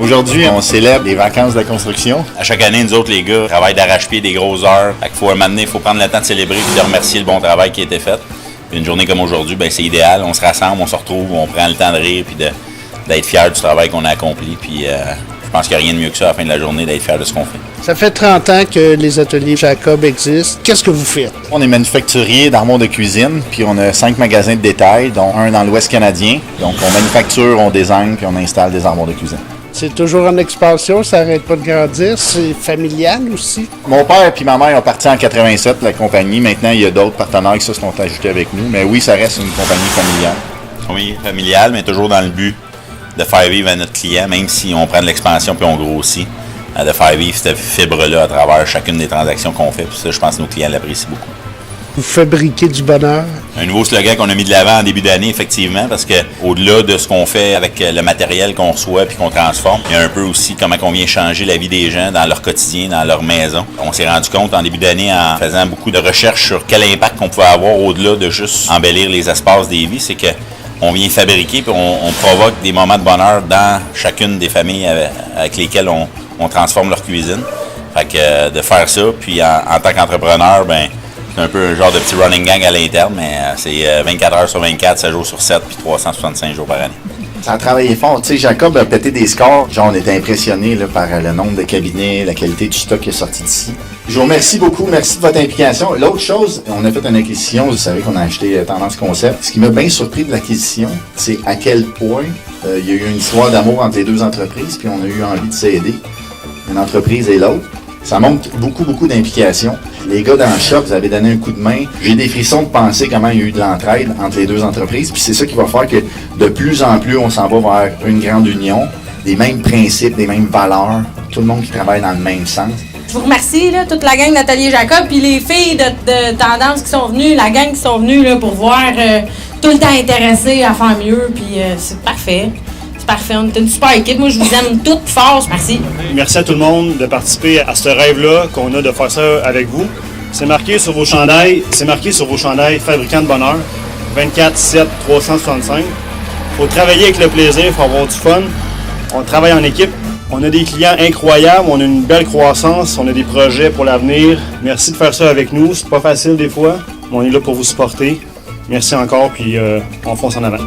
Aujourd'hui, on célèbre les vacances de la construction. À chaque année, nous autres, les gars, travaillent d'arrache-pied des grosses heures. Fait qu'il faut un moment donné, il faut prendre le temps de célébrer et de remercier le bon travail qui a été fait. Puis une journée comme aujourd'hui, ben c'est idéal. On se rassemble, on se retrouve, on prend le temps de rire puis d'être fiers du travail qu'on a accompli. Puis je pense qu'il n'y a rien de mieux que ça à la fin de la journée, d'être fier de ce qu'on fait. Ça fait 30 ans que les ateliers Jacob existent. Qu'est-ce que vous faites? On est manufacturier d'armoires de cuisine, puis on a 5 magasins de détail, dont un dans l'Ouest canadien. Donc on manufacture, on design, puis on installe des armoires de cuisine. C'est toujours en expansion, ça n'arrête pas de grandir. C'est familial aussi. Mon père et ma mère ont parti en 87, la compagnie. Maintenant, il y a d'autres partenaires qui se sont ajoutés avec nous. Mais oui, ça reste une compagnie familiale. Oui, familiale, mais toujours dans le but de faire vivre à notre client, même si on prend de l'expansion puis on grossit, de faire vivre cette fibre-là à travers chacune des transactions qu'on fait. Puis ça, je pense que nos clients l'apprécient beaucoup. Vous fabriquez du bonheur. Un nouveau slogan qu'on a mis de l'avant en début d'année, effectivement, parce que au-delà de ce qu'on fait avec le matériel qu'on reçoit puis qu'on transforme, il y a un peu aussi comment on vient changer la vie des gens dans leur quotidien, dans leur maison. On s'est rendu compte en début d'année, en faisant beaucoup de recherches sur quel impact qu'on pouvait avoir au-delà de juste embellir les espaces des vies, c'est que on vient fabriquer puis on provoque des moments de bonheur dans chacune des familles avec lesquelles on transforme leur cuisine. Fait que de faire ça, puis en tant qu'entrepreneur, ben c'est un peu un genre de petit running gang à l'interne, mais c'est 24 heures sur 24, 7 jours sur 7, puis 365 jours par année. Ça a travaillé fort. Tu sais, Jacob a pété des scores. Genre, on était impressionnés là, par le nombre de cabinets, la qualité du stock qui est sorti d'ici. Je vous remercie beaucoup. Merci de votre implication. L'autre chose, on a fait une acquisition. Vous savez qu'on a acheté Tendance Concept. Ce qui m'a bien surpris de l'acquisition, c'est à quel point il y a eu une histoire d'amour entre les deux entreprises, puis on a eu envie de s'aider, une entreprise et l'autre. Ça montre beaucoup d'implication. Les gars dans le shop, vous avez donné un coup de main. J'ai des frissons de penser comment il y a eu de l'entraide entre les deux entreprises. Puis c'est ça qui va faire que de plus en plus, on s'en va vers une grande union, des mêmes principes, des mêmes valeurs, tout le monde qui travaille dans le même sens. Je vous remercie, là, toute la gang d'Atelier Jacob, puis les filles de Tendance qui sont venues, la gang qui sont venues là, pour voir tout le temps intéressés à faire mieux. Puis c'est parfait. Parfait, on est une super équipe. Moi, je vous aime toutes fort. Merci. Merci à tout le monde de participer à ce rêve-là qu'on a de faire ça avec vous. C'est marqué sur vos chandails, fabricants de bonheur, 24/7 365. Faut travailler avec le plaisir, faut avoir du fun. On travaille en équipe. On a des clients incroyables, on a une belle croissance, on a des projets pour l'avenir. Merci de faire ça avec nous. C'est pas facile des fois, mais on est là pour vous supporter. Merci encore, puis on fonce en avant.